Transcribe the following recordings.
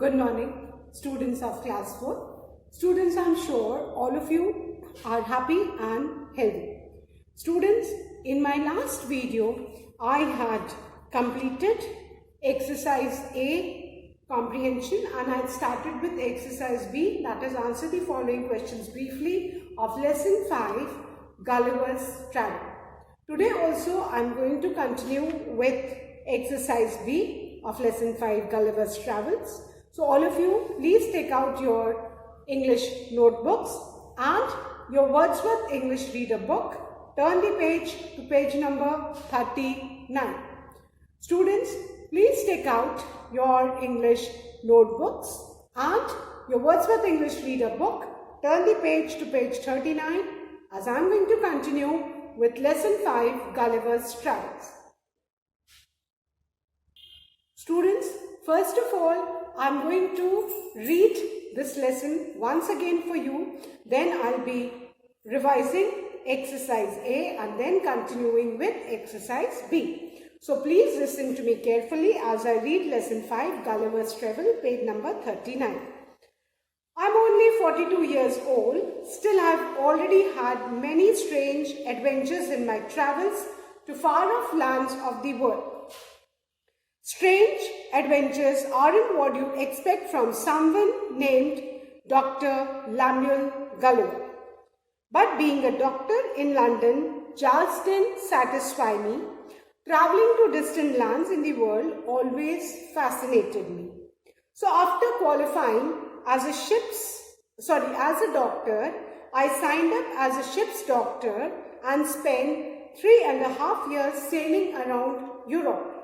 Good morning, students of class 4. Students, I'm sure all of you are happy and healthy. Students, in my last video, I had completed exercise A, comprehension, and I had started with exercise B, that is answer the following questions briefly of lesson 5, Gulliver's Travels. Today also I'm going to continue with exercise B of lesson 5, Gulliver's Travels. So all of you, please take out your English notebooks and your Wordsworth English Reader book. Turn the page to page number 39. Students, please take out your English notebooks and your Wordsworth English Reader book. Turn the page to page 39 as I am going to continue with lesson 5, Gulliver's Travels. Students, first of all, I am going to read this lesson once again for you. Then I will be revising exercise A and then continuing with exercise B. So please listen to me carefully as I read lesson 5, Gulliver's Travels, page number 39. I am only 42 years old. Still I have already had many strange adventures in my travels to far-off lands of the world. Strange adventures aren't what you expect from someone named Dr. Lemuel Gulliver. But being a doctor in London just didn't satisfy me. Traveling to distant lands in the world always fascinated me. So after qualifying as a doctor, I signed up as a ship's doctor and spent 3.5 years sailing around Europe.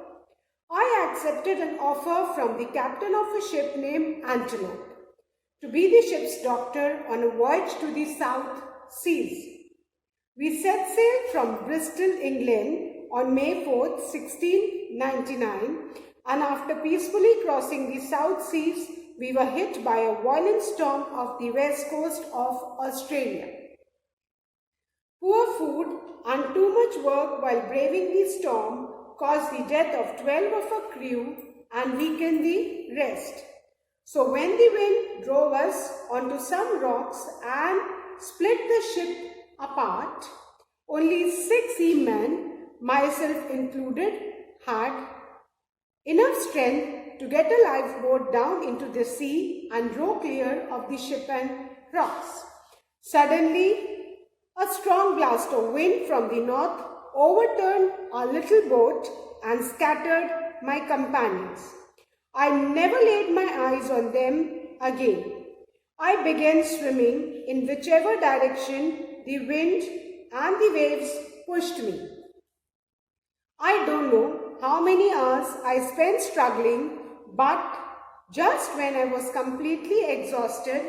I accepted an offer from the captain of a ship named Antelope to be the ship's doctor on a voyage to the South Seas. We set sail from Bristol, England on May 4th, 1699, and after peacefully crossing the South Seas, we were hit by a violent storm off the west coast of Australia. Poor food and too much work while braving the storm caused the death of 12 of our crew and weakened the rest. So when the wind drove us onto some rocks and split the ship apart, only 6 seamen, myself included, had enough strength to get a lifeboat down into the sea and row clear of the ship and rocks. Suddenly, a strong blast of wind from the north overturned our little boat and scattered my companions. I never laid my eyes on them again. I began swimming in whichever direction the wind and the waves pushed me. I don't know how many hours I spent struggling, but just when I was completely exhausted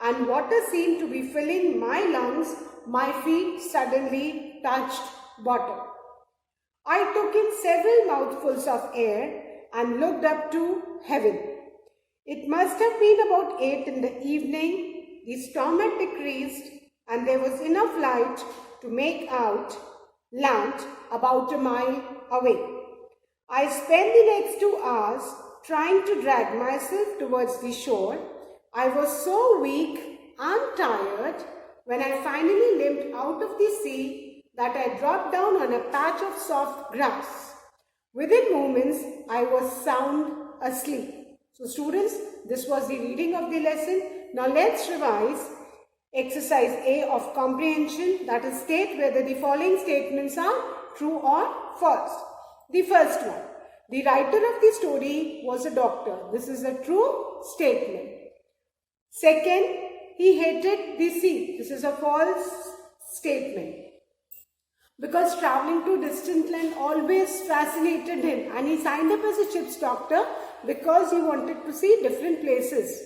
and water seemed to be filling my lungs, my feet suddenly touched bottom. I took in several mouthfuls of air and looked up to heaven. It must have been about 8 in the evening. The storm had decreased and there was enough light to make out land about a mile away. I spent the next 2 hours trying to drag myself towards the shore. I was so weak and tired when I finally limped out of the sea that I dropped down on a patch of soft grass. Within moments, I was sound asleep. So students, this was the reading of the lesson. Now let's revise exercise A of comprehension, that is state whether the following statements are true or false. The first one, the writer of the story was a doctor. This is a true statement. Second, he hated the sea. This is a false statement. Because traveling to distant land always fascinated him and he signed up as a ship's doctor because he wanted to see different places.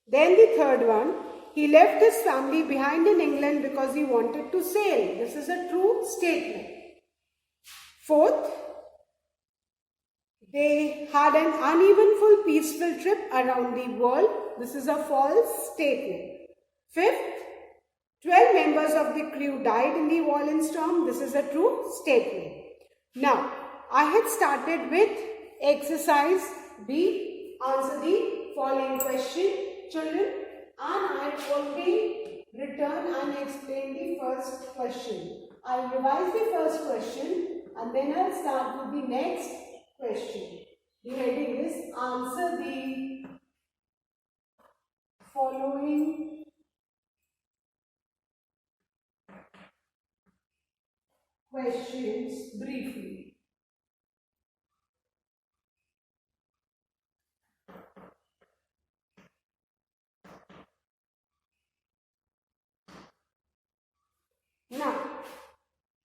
Then the third one, he left his family behind in England because he wanted to sail. This is a true statement. Fourth, they had an uneventful, peaceful trip around the world. This is a false statement. Fifth, 12 members of the crew died in the violent storm. This is a true statement. Now, I had started with exercise B. Answer the following question, children, and I already written and explained the first question. I'll revise the first question and then I'll start with the next question. The heading is answer the following questions briefly. Now,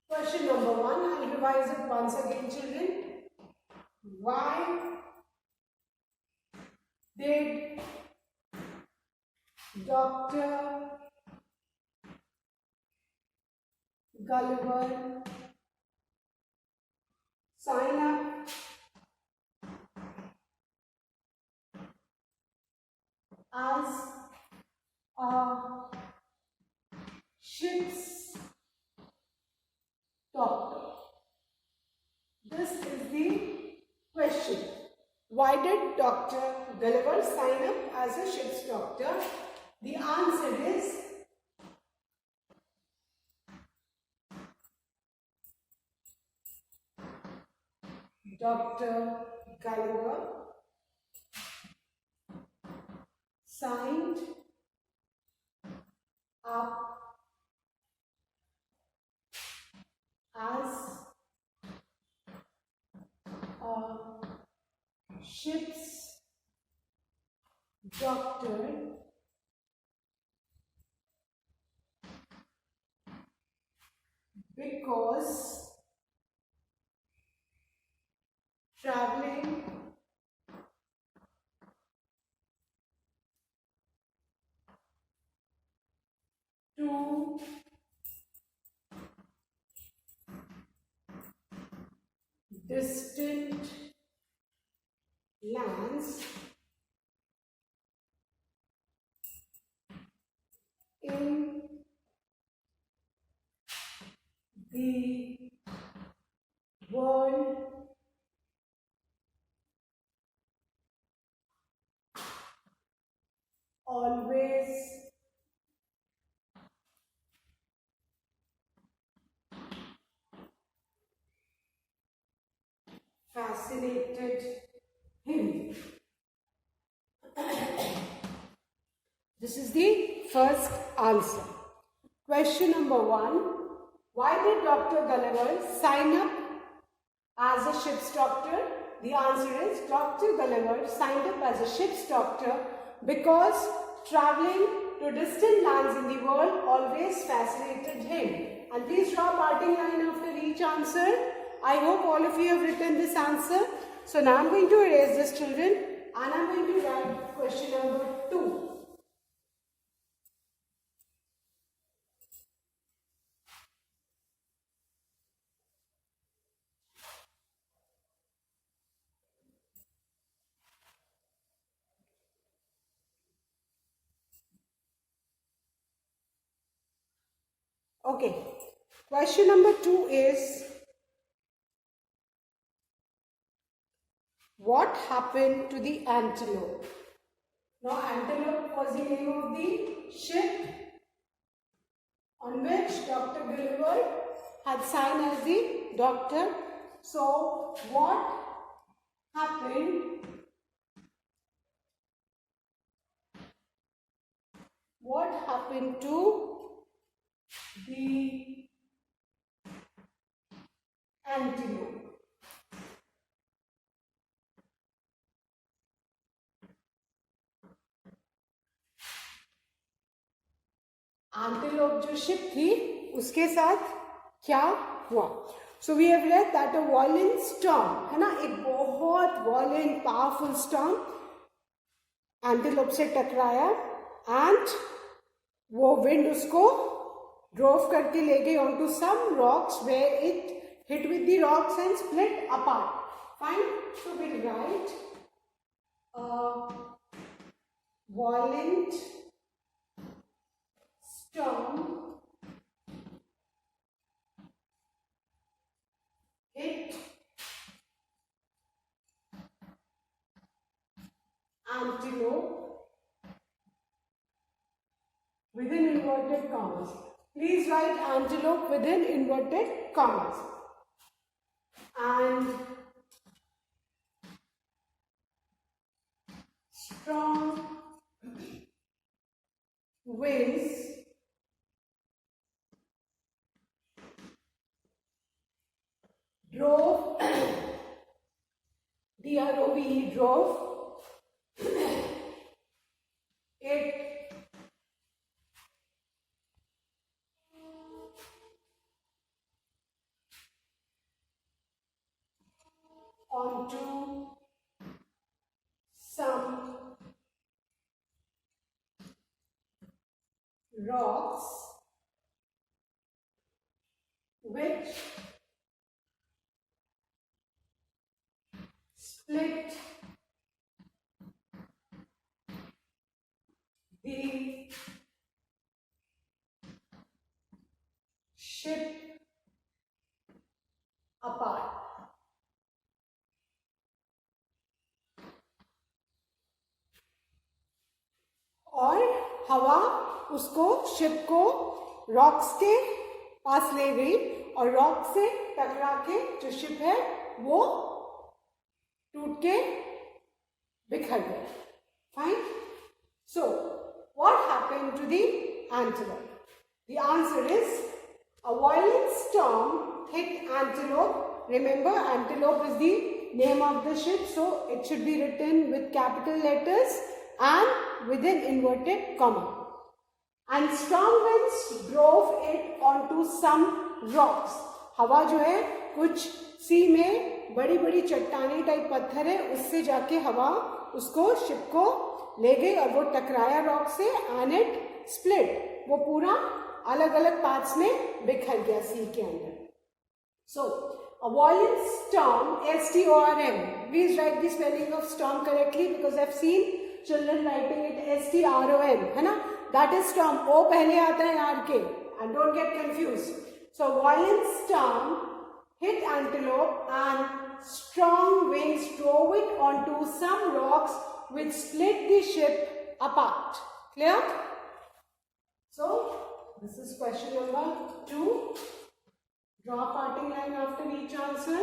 question number 1, I'll revise it once again, children. Why did Dr. Gulliver sign up as a ship's doctor? This is the question. Why did Dr. Gulliver sign up as a ship's doctor? The answer is Dr. Gulliver signed up as a ship's doctor because traveling to distant lands in the world always fascinated him. This is the first answer. Question number 1. Why did Dr. Gulliver sign up as a ship's doctor? The answer is Dr. Gulliver signed up as a ship's doctor because traveling to distant lands in the world always fascinated him. And please draw a parting line after each answer. I hope all of you have written this answer. So now I'm going to erase this, children, and I'm going to write question number 2. Okay, question number 2 is, what happened to the antelope? Now, antelope was the name of the ship on which Dr. Gulliver had signed as the doctor. So, what happened? What happened to the antelope? Antelope जो ship थी उसके साथ क्या हुआ? So we have read that a violent storm, है ना, एक बहुत वायलेंट पावरफुल स्टॉर्म एंटीलोप से टकराया एंड वो विंड उसको ड्रोव करके ले गई on to some rocks where it hit with the rocks and split apart. Fine. So will write violent storm hit antelope within inverted commas. Please write antelope within inverted commas. And strong winds drove DROVE drove it onto some rocks which split the ship apart. और हवा उसको ship को rocks के पास ले गई और rock से टकरा के जो शिप है वो टूट के बिखर गया. Fine. So what happened to the antelope? The answer is a violent storm hit antelope. Remember, antelope is the name of the ship, so it should be written with capital letters and within inverted comma. And strong winds drove it onto some rocks. हवा जो है कुछ सी में बड़ी बड़ी चट्टानी type पत्थर है उससे जाके हवा उसको शिप को ले गई और वो टकराया रॉक से एंड इट स्प्लिट. वो पूरा अलग अलग पार्ट्स में बिखर गया सी के अंदर. सो a violent storm, S-T-O-R-M. Please write the spelling of storm correctly because I've seen children writing it S-T-R-O-M. है ना? That is storm. O पहले आता है R के. And don't get confused. So violent storm hit antelope and strong winds drove it onto some rocks which split the ship apart. Clear? So this is question number 2. Draw a parting line after each answer.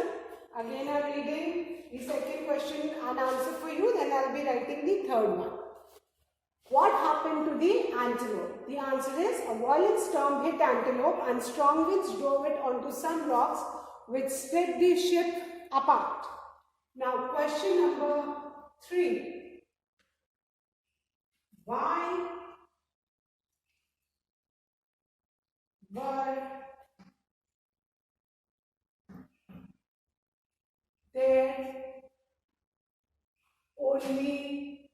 Again I'm reading the second question and answer for you, then I'll be writing the third one. What happened to the antelope? The answer is a violent storm hit antelope and strong winds drove it onto some rocks which split the ship apart. Now question number 3. Why were there only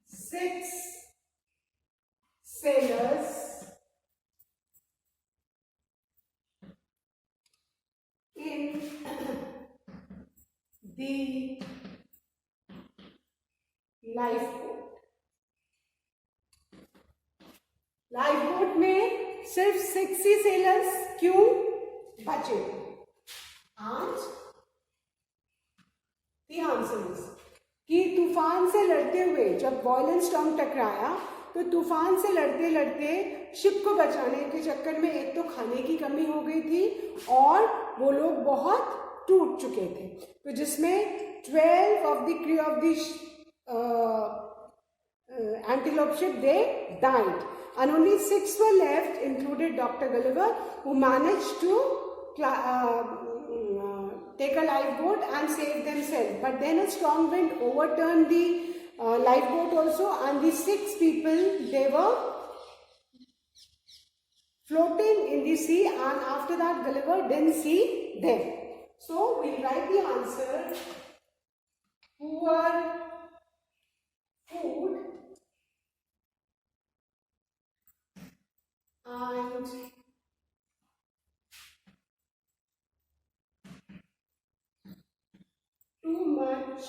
6 sailors in the lifeboat? Lifeboat में सिर्फ 6 ही sellers क्यों बचे? आज the answer is कि तूफान से लड़ते हुए जब वॉयलेंट स्टॉर्म टकराया तो तूफान से लड़ते लड़ते शिप को बचाने के चक्कर में एक तो खाने की कमी हो गई थी और वो लोग बहुत टूट चुके थे. तो जिसमें 12 of the crew of the antelope ship they died and only 6 were left, included Dr. Gulliver, who managed to take a lifeboat and save themselves. But then a strong wind overturned the lifeboat also, and the 6 people, they were floating in the sea, and after that Gulliver didn't see them. So we write the answer: poor food and too much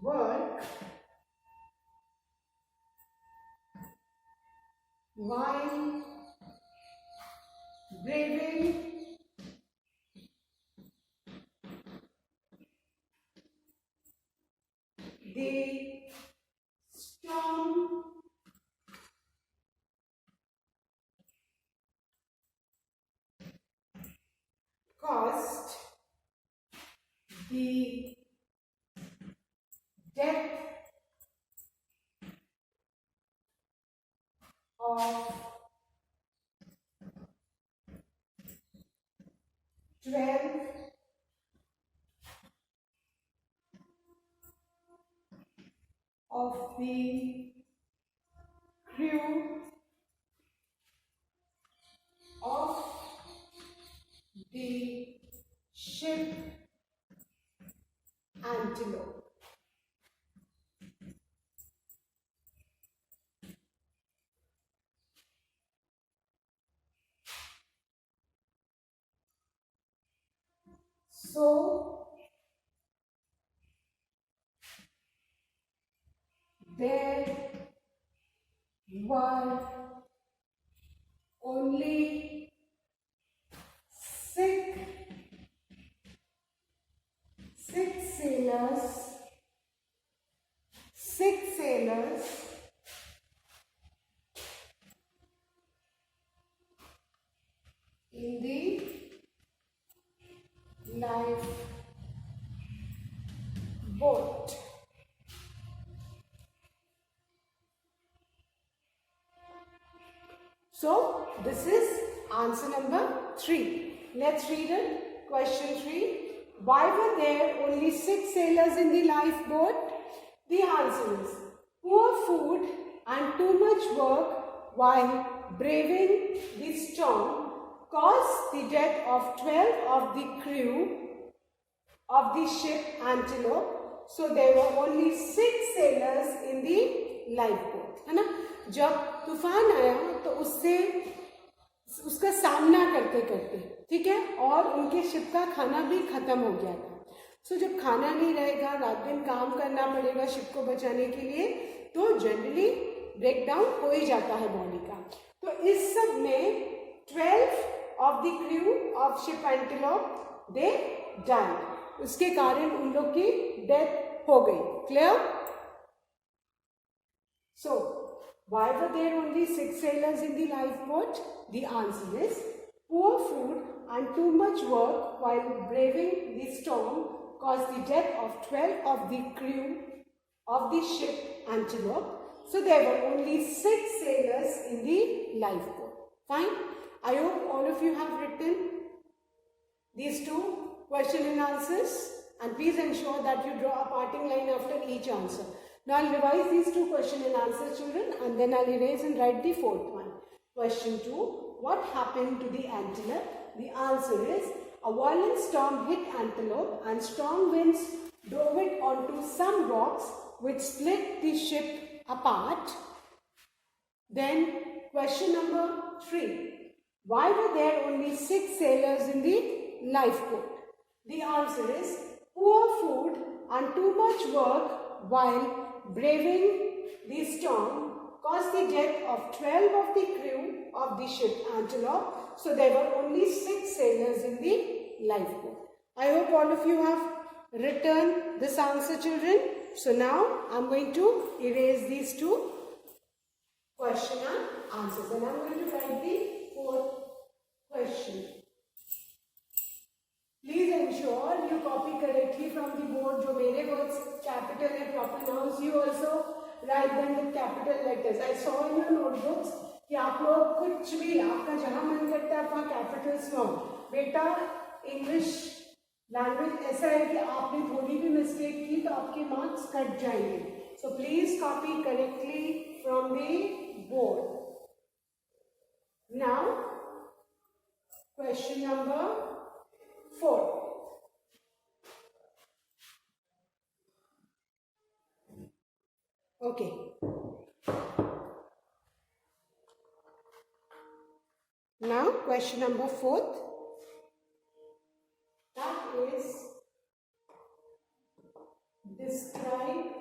work while braving the storm of 12 of the crew of the ship Antelope. So there were only six sailors in the lifeboat. So this is answer number 3. Let's read it. Question 3. Why were there only 6 sailors in the lifeboat? The answer is poor food and too much work while braving the storm caused the death of 12 of the crew of the ship Antelope. So there were only 6 sailors in the lifeboat. है ना? जब तूफान आया तो उसका सामना करते करते, ठीक है, और उनके शिप का खाना भी खत्म हो गया था. सो जब खाना नहीं रहेगा, रात दिन काम करना पड़ेगा शिप को बचाने के लिए, तो जनरली ब्रेकडाउन हो ही जाता है बॉडी का. तो इस सब में 12 of the crew of ship antelope they died. उसके कारण उन लोग की डेथ हो गई. Clear? So why were there only 6 sailors in the lifeboat? The answer is poor food and too much work while braving the storm caused the death of 12 of the crew of the ship Antelope. So there were only 6 sailors in the lifeboat. Fine. I hope all of you have written these 2 question and answers, and please ensure that you draw a parting line after each answer. Now I'll revise these 2 question and answers, children, and then I'll erase and write the 4th one. Question 2. What happened to the Antelope? The answer is a violent storm hit Antelope and strong winds drove it onto some rocks which split the ship apart. Then question number 3. Why were there only 6 sailors in the lifeboat? The answer is poor food and too much work while braving the storm caused the death of 12 of the crew of the ship Antelope. So there were only 6 sailors in the lifeboat. I hope all of you have written this answer, children. So now I'm going to erase these 2 question and answers, and I'm going to write the 4th question. Please ensure you copy correctly from the board. जो मेरे words capital and proper nouns, you also write them with capital letters. I saw in your notebooks कि आप लोग कुछ भी, आपका जहाँ मन करता है आप वहाँ capital small. बेटा English language ऐसा है कि आपने थोड़ी भी mistake की तो आपके marks कट जाएंगे. So please copy correctly from the board. Now question number 4. Okay. Now question number 4th. That is describe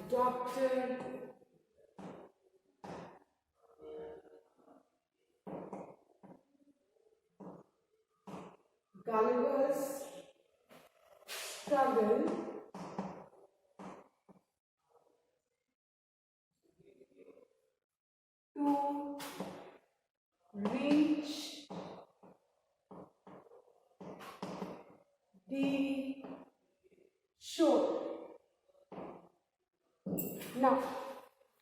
Dr. Gulliver's struggle to reach ना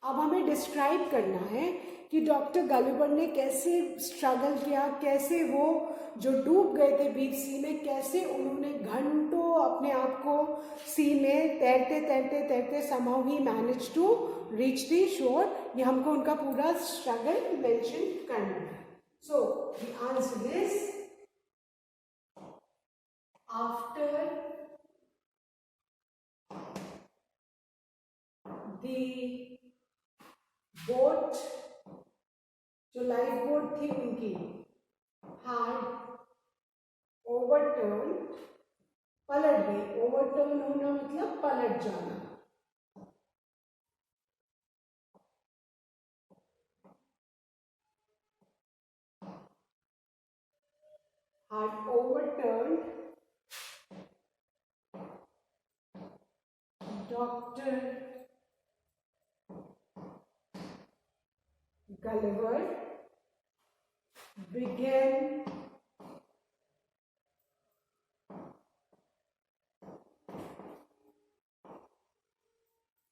अब हमें डिस्क्राइब करना है कि डॉक्टर गलिवर ने कैसे स्ट्रगल किया, कैसे वो जो डूब गए थे बीच सी में, कैसे उन्होंने घंटों अपने आप को सी में तैरते तैरते तैरते somehow he managed to reach the shore। ये हमको उनका पूरा स्ट्रगल मेंशन करना है। So the answer is after the boat, जो लाइफ बोट थी उनकी, had overturned, पलट गई। ओवरटर्न होना मतलब पलट जाना। had overturned Dr. Gulliver began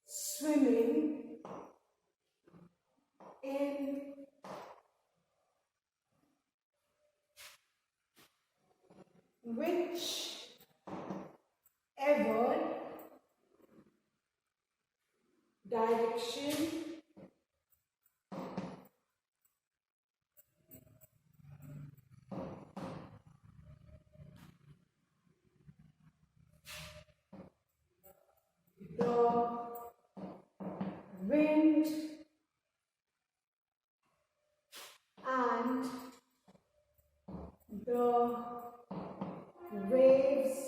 swimming in whichever direction the wind and the waves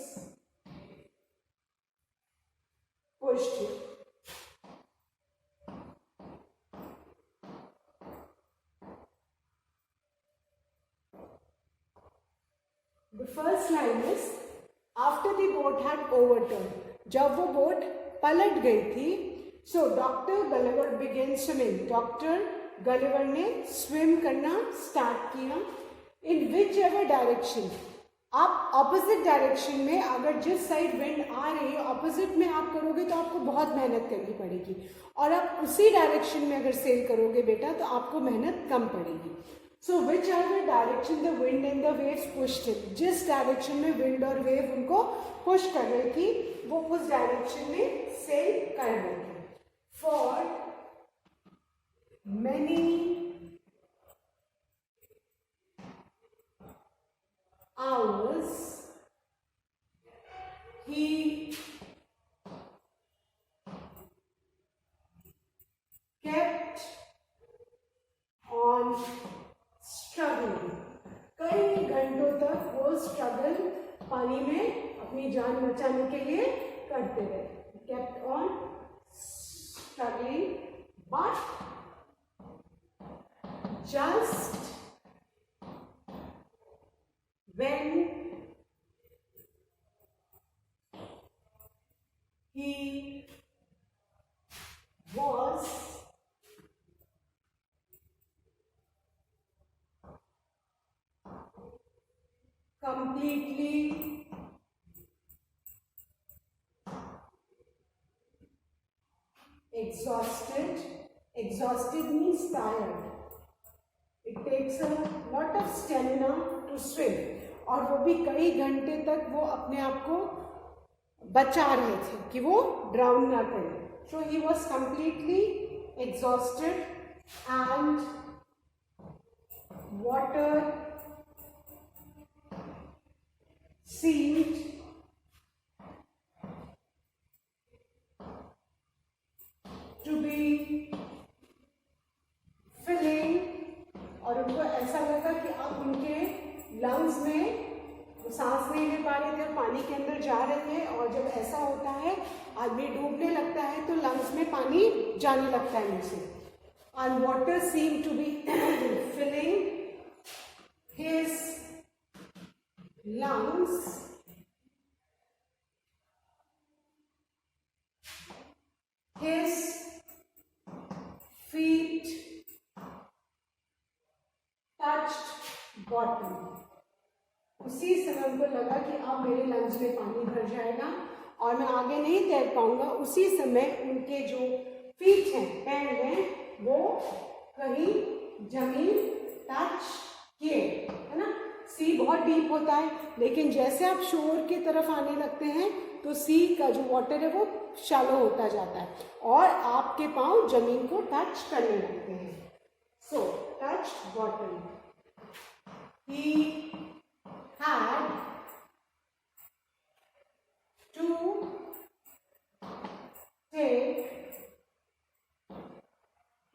pushed him। The first line is after the boat had overturned, जब वो बोट पलट गई थी, so doctor Gulliver began swimming, doctor Gulliver ने swim करना start किया। In whichever direction, आप opposite direction में, अगर जिस साइड विंड आ रही है ऑपोजिट में आप करोगे तो आपको बहुत मेहनत करनी पड़ेगी, और आप उसी डायरेक्शन में अगर सेल करोगे बेटा तो आपको मेहनत कम पड़ेगी। So whichever direction the wind and the waves pushed him, जिस डायरेक्शन में विंड और वेव उनको पुश कर रही थी वो उस डायरेक्शन में सेल कर रहे थे। For many hours he kept on struggling, कई घंटों तक वो स्ट्रगल पानी में अपनी जान बचाने के लिए करते रहे। kept on struggling but just when he was completely exhausted, exhausted means tired, it takes a lot of stamina to swim, और वो भी कई घंटे तक वो अपने आप को बचा रहे थे कि वो ड्राउन ना करें। So he was completely exhausted and water seemed to be filling, और उनको ऐसा लगा कि अब उनके लंग्स में वो सांस नहीं ले पा रहे थे, पानी के अंदर जा रहे थे, और जब ऐसा होता है आदमी डूबने लगता है तो लंग्स में पानी जाने लगता है नीचे। And water seem to be filling his lungs his feet touched bottom। उसी समय उनको लगा कि अब मेरे लंग्स में पानी भर जाएगा और मैं आगे नहीं तैर पाऊंगा। उसी समय उनके जो फीट हैं, पैर हैं, वो कहीं जमीन टच किए, है ना। सी बहुत डीप होता है, लेकिन जैसे आप शोर की तरफ आने लगते हैं तो सी का जो वाटर है वो शैलो होता जाता है और आपके पांव जमीन को टच करने लगते हैं। सो touch bottom. He had to take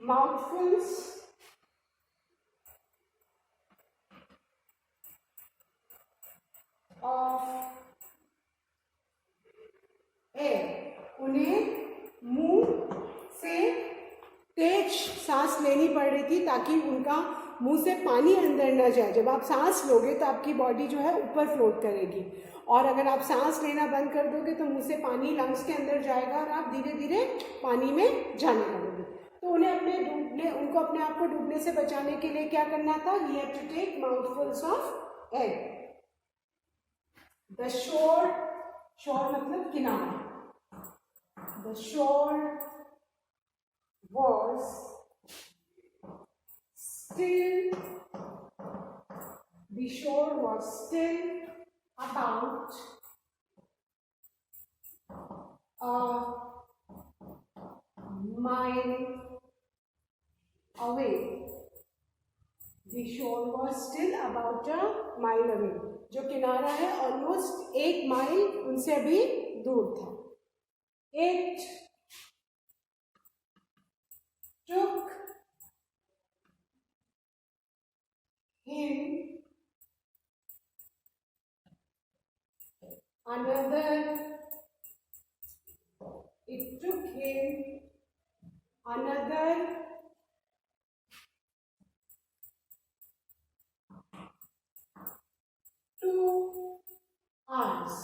mouthfuls of air. उन्हें मुंह से तेज सांस लेनी पड़ रही थी ताकि उनका मुंह से पानी अंदर न जाए। जब आप सांस लोगे तो आपकी बॉडी जो है ऊपर फ्लोट करेगी, और अगर आप सांस लेना बंद कर दोगे तो मुंह से पानी लंग्स के अंदर जाएगा और आप धीरे धीरे पानी में जाने लगोगे। तो उनको अपने आप को डूबने से बचाने के लिए क्या करना था? He had to take mouthfuls of air. The shore, shore मतलब किनारा. The shore was still. The shore was still about a mile away. The shore was still about a mile away. जो किनारा है ऑलमोस्ट 1 माइल उनसे अभी दूर था. It took him another 2 hours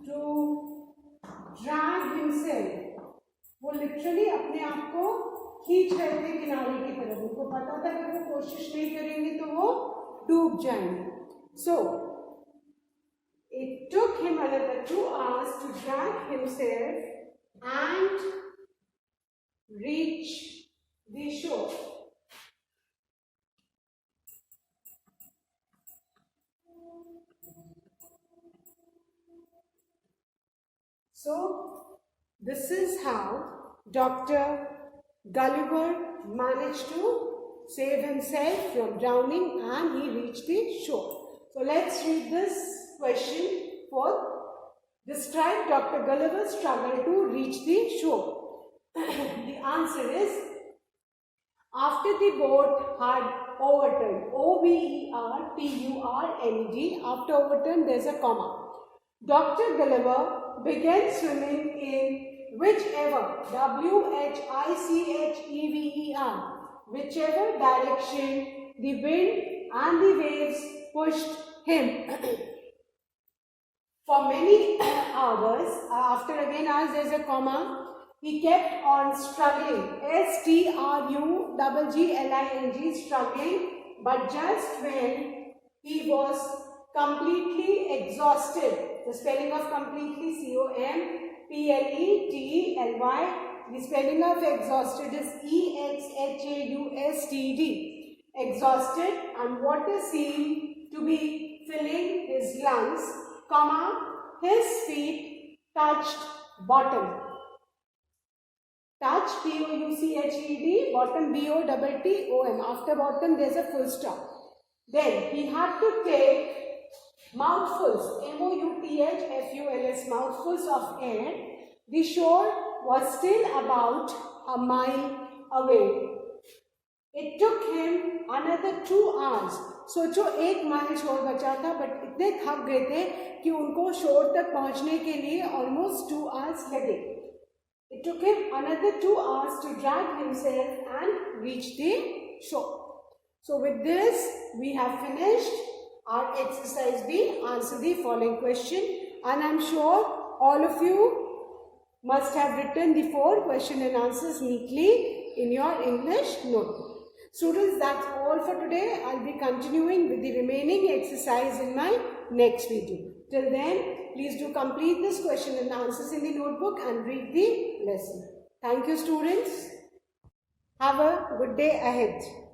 to drag himself. वो लिटरली अपने आप को खींच रहे थे किनारे की तरफ. उनको पता था कि वो कोशिश नहीं करेंगे तो वो डूब जाएंगे. So it took him another 2 hours to drag himself and reach the shore. So this is how Dr. Gulliver managed to save himself from drowning and he reached the shore. So let's read this question for describe Dr. Gulliver's struggle to reach the shore. The answer is, after the boat had overturned, overturned, after overturned there's a comma. Dr. Gulliver began swimming in whichever, whichever direction the wind and the waves pushed him. For many hours, after again hours there's a comma, he kept on struggling, struggling, struggling, but just when he was completely exhausted, the spelling of completely completely, the spelling of exhausted is exhausted, exhausted, and water seemed to be filling his lungs, his feet touched bottom. Touch, P-O-U-C-H-E-D, bottom, B-O-T-T-O-M. After bottom there is a full stop. Then he had to take mouthfuls, M-O-U-T-H-F-U-L-S, mouthfuls of air. The shore was still about a mile away. It took him another 2 hours. सोचो 1 mile शोर बचा था, but इतने थक गए थे कि उनको शोर तक पहुंचने के लिए ऑलमोस्ट 2 hours लगे. It took him another 2 hours to drag himself and reach the shore. So with this, we have finished our exercise B. Answer the following question, and I'm sure all of you must have written the 4 question and answers neatly in your English notebook. Students, that's all for today. I'll be continuing with the remaining exercise in my next video. Till then, please do complete this question and answers in the notebook and read the lesson. Thank you, students. Have a good day ahead.